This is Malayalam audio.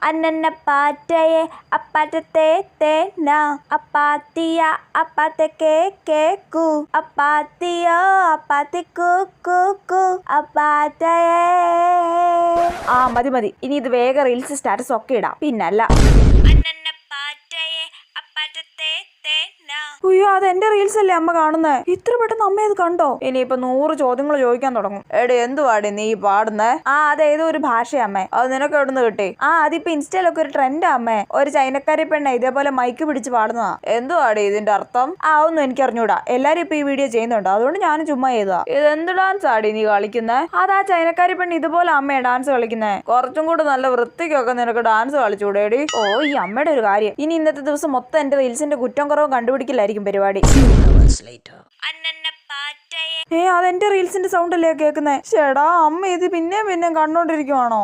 അന്നന്ന പാറ്റയെ അപ്പാറ്റത്തെ തേന അപ്പാത്തിയ അപ്പാത്തെ കേക്കു അപ്പാത്തിയോ അപ്പാത്തി കൂ അപ്പാറ്റയെ. മതി ഇനി ഇത് വേഗം റീൽസ് സ്റ്റാറ്റസ് ഒക്കെ ഇടാം. പിന്നല്ല അയ്യോ അതെന്റെ റീൽസ് അല്ലേ അമ്മ കാണുന്നേ. ഇത്ര പെട്ടെന്ന് അമ്മ ഇത് കണ്ടോ? ഇനിയിപ്പൊ 100 ചോദ്യങ്ങൾ ചോദിക്കാൻ തുടങ്ങും. എടി എന്തുവാടി നീ പാടുന്നേ? അതേതോ ഒരു ഭാഷയമ്മേ. അത് നിനക്ക് എവിടുന്ന് കിട്ടി? അതിപ്പോ ഇൻസ്റ്റയിലൊക്കെ ഒരു ട്രെൻഡാ അമ്മേ. ഒരു ചൈനക്കാരി പെണ്ണ ഇതേപോലെ മൈക്ക് പിടിച്ച് പാടുന്നതാ. എന്തുവാടി ഇതിന്റെ അർത്ഥം? ഒന്നും എനിക്ക് അറിഞ്ഞൂടാ. എല്ലാരും ഇപ്പൊ ഈ വീഡിയോ ചെയ്യുന്നുണ്ടോ, അതുകൊണ്ട് ഞാനും ചുമ്മാ ചെയ്തതാ. ഇതെന്ത് ഡാൻസ് ആടി നീ കളിക്കുന്നേ? അതാ ചൈനക്കാരി പെണ്ണ് ഇതുപോലെ അമ്മയെ ഡാൻസ് കളിക്കുന്നേ. കുറച്ചും കൂടെ നല്ല വൃത്തിക്കൊക്കെ നിനക്ക് ഡാൻസ് കളിച്ചൂടേടി. ഈ അമ്മയുടെ ഒരു കാര്യം. ഇനി ഇന്നത്തെ ദിവസം മൊത്തം എന്റെ റീൽസിന്റെ കുറ്റം കുറവും കണ്ടുപിടിക്കില്ലായിരിക്കും പരിപാടി. അതെന്റെ റീൽസിന്റെ സൗണ്ട് അല്ലേ കേൾക്കുന്നേ? ചേടാ അമ്മ ഇത് പിന്നെ കണ്ടോണ്ടിരിക്കുവാണോ?